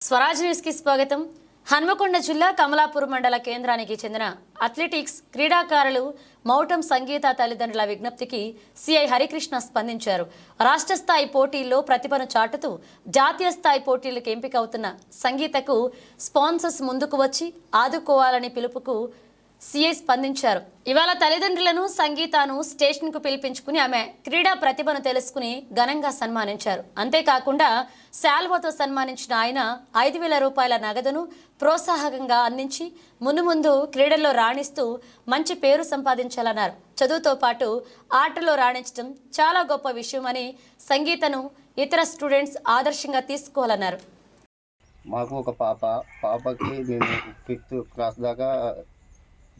స్వరాజ్ న్యూస్కి స్వాగతం. హన్మకొండ జిల్లా కమలాపూర్ మండల కేంద్రానికి చెందిన అథ్లెటిక్స్ క్రీడాకారులు మౌటం సంగీత తల్లిదండ్రుల విజ్ఞప్తికి సిఐ హరికృష్ణ స్పందించారు. రాష్ట్ర స్థాయి పోటీల్లో ప్రతిభను చాటుతూ జాతీయ స్థాయి పోటీలకు ఎంపికవుతున్న సంగీతకు స్పాన్సర్స్ ముందుకు వచ్చి ఆదుకోవాలని పిలుపుకు సిఐ స్పందించారు. ఇవాళ తల్లిదండ్రులను సంగీతను స్టేషన్కు పిలిపించుకుని ఆమె క్రీడా ప్రతిభను తెలుసుకుని ఘనంగా సన్మానించారు. అంతేకాకుండా శాల్వతో సన్మానించిన ఆయన 5,000 రూపాయల నగదును ప్రోత్సాహకంగా అందించి ముందు క్రీడల్లో రాణిస్తూ మంచి పేరు సంపాదించాలన్నారు. చదువుతో పాటు ఆటలో రాణించడం చాలా గొప్ప విషయమని సంగీతను ఇతర స్టూడెంట్స్ ఆదర్శంగా తీసుకోవాలన్నారు. మాకు ఒక పాపకి మేము 5th క్లాస్ దాకా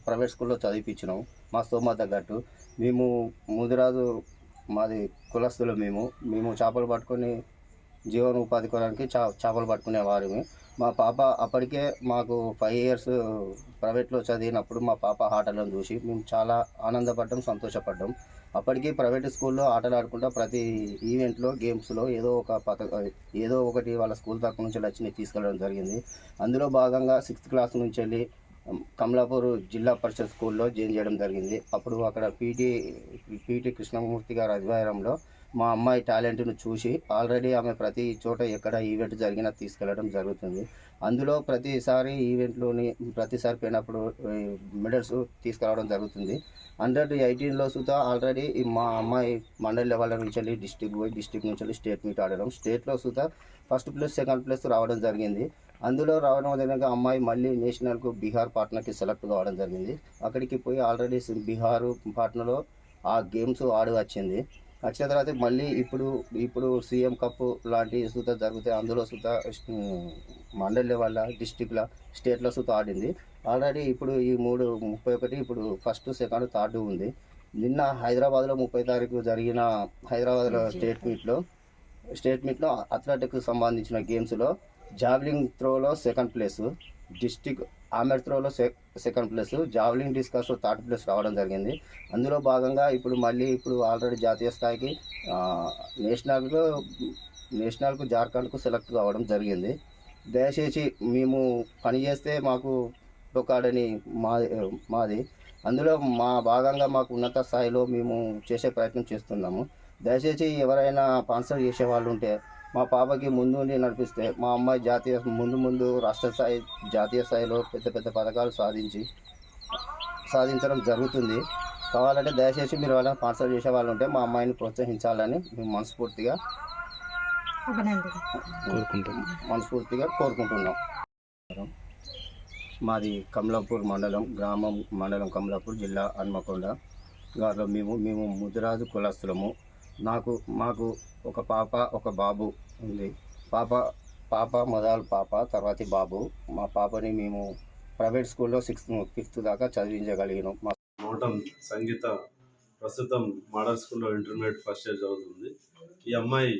ప్రైవేట్ స్కూల్లో చదివించినాం. మా స్తోమత తగ్గట్టు మేము ముదిరాజు మాది కులస్తులు. మేము చేపలు పట్టుకొని జీవనోపాధి కొనడానికి చేపలు పట్టుకునేవారిని. మా పాప అప్పటికే మాకు 5 years ప్రైవేట్లో చదివినప్పుడు మా పాప ఆటలను చూసి మేము చాలా ఆనందపడ్డాం, సంతోషపడ్డాం. అప్పటికి ప్రైవేట్ స్కూల్లో ఆటలు ఆడుకుంటూ ప్రతి ఈవెంట్లో గేమ్స్లో ఏదో ఒకటి వాళ్ళ స్కూల్ తరఫు నుంచి వచ్చి తీసుకెళ్ళడం జరిగింది. అందులో భాగంగా 6th క్లాస్ నుంచి వెళ్ళి కమలాపూర్ జిల్లా పరిషత్ స్కూల్లో జాయిన్ చేయడం జరిగింది. అప్పుడు అక్కడ పీటీ కృష్ణమూర్తి గారి ఆధ్వర్యంలో మా అమ్మాయి టాలెంట్ను చూసి ఆల్రెడీ ఆమె ప్రతి చోట ఎక్కడ ఈవెంట్ జరిగినా తీసుకెళ్ళడం జరుగుతుంది. అందులో ప్రతిసారి ఈవెంట్లోని ప్రతిసారి పోయినప్పుడు మెడల్స్ తీసుకురావడం జరుగుతుంది. 118లో సుతా ఆల్రెడీ మా అమ్మాయి మండల్ లెవెల్ నుంచి వెళ్ళి డిస్టిక్ నుంచి వెళ్ళి స్టేట్ మీట్ ఆడడం, స్టేట్లో సుతా 1st place 2nd place రావడం జరిగింది. అందులో రావడం జరిగిన అమ్మాయి మళ్ళీ నేషనల్కు బీహార్ పాట్నాకి సెలెక్ట్ కావడం జరిగింది. అక్కడికి పోయి ఆల్రెడీ బీహార్ పాట్నాలో ఆ గేమ్స్ ఆడి వచ్చింది. వచ్చిన తర్వాత మళ్ళీ ఇప్పుడు సీఎం కప్ లాంటి సుతా జరుగుతాయి. అందులో సుతా మండల్ లెవెల్, డిస్టిక్లో, స్టేట్లో సుతా ఆడింది. ఆల్రెడీ ఇప్పుడు ఈ 31 ఇప్పుడు 1st, 2nd, 3rd ఉంది. నిన్న హైదరాబాద్లో 30 తారీఖు జరిగిన హైదరాబాద్లో స్టేట్ మీట్లో అథ్లెటిక్స్ సంబంధించిన గేమ్స్లో జావ్లింగ్ త్రోలో 2nd place, డిస్టిక్ ఆమెర్ త్రోలో 2nd place, జావ్లింగ్ డిస్కస్లో 3rd place రావడం జరిగింది. అందులో భాగంగా ఇప్పుడు ఆల్రెడీ జాతీయ స్థాయికి నేషనల్కు జార్ఖండ్కు సెలెక్ట్ కావడం జరిగింది. దయచేసి మేము పని చేస్తే మాకు ఒకడని మాది అందులో మా భాగంగా మాకు ఉన్నత స్థాయిలో మేము చేసే ప్రయత్నం చేస్తున్నాము. దయచేసి ఎవరైనా స్పాన్సర్ చేసే వాళ్ళు ఉంటే మా పాపకి ముందుండి నడిపిస్తే మా అమ్మాయి ముందు రాష్ట్ర స్థాయి, జాతీయ స్థాయిలో పెద్ద పథకాలు సాధించడం జరుగుతుంది. కావాలంటే దయచేసి మీరు వాళ్ళని స్పాన్సర్ చేసే వాళ్ళు ఉంటే మా అమ్మాయిని ప్రోత్సహించాలని మేము మనస్ఫూర్తిగా కోరుకుంటున్నాం. మాది కమలాపూర్ మండలం కమలాపూర్, జిల్లా హన్మకొండ గారిలో మేము ముదిరాజు కులస్తులము. మాకు ఒక పాప ఒక బాబు ఉంది. పాప మొదలు పాప తర్వాతి బాబు. మా పాపని మేము ప్రైవేట్ స్కూల్లో 5th దాకా చదివించగలిగినాం. మౌటం సంగీత ప్రస్తుతం మోడల్ స్కూల్లో ఇంటర్మీడియట్ ఫస్ట్ ఇయర్ చదువుతుంది. ఈ అమ్మాయి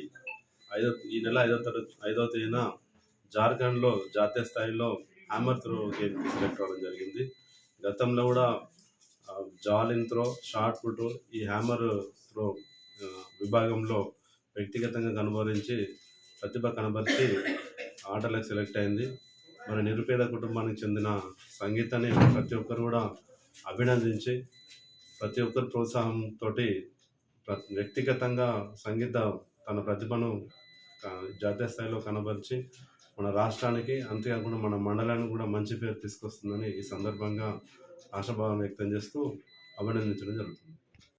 ఈ నెల 5వ తేదీన జార్ఖండ్లో జాతీయ స్థాయిలో హ్యామర్ త్రో గేమ్కి సెలెక్ట్ అవ్వడం జరిగింది. గతంలో కూడా జావలిన్ త్రో, షార్ట్ పుట్, ఈ హ్యామర్ త్రో విభాగంలో వ్యక్తిగతంగా ప్రతిభ కనబరిచి ఆటలకు సెలెక్ట్ అయింది. మరి నిరుపేద కుటుంబానికి చెందిన సంగీతాన్ని ప్రతి ఒక్కరు కూడా అభినందించి ప్రతి ఒక్కరు ప్రోత్సాహంతో వ్యక్తిగతంగా సంగీత తన ప్రతిభను జాతీయ స్థాయిలో కనబరిచి మన రాష్ట్రానికి, అంతేకాకుండా మన మండలానికి కూడా మంచి పేరు తీసుకొస్తుందని ఈ సందర్భంగా ఆశాభావం వ్యక్తం చేస్తూ అభినందించడం జరుగుతుంది.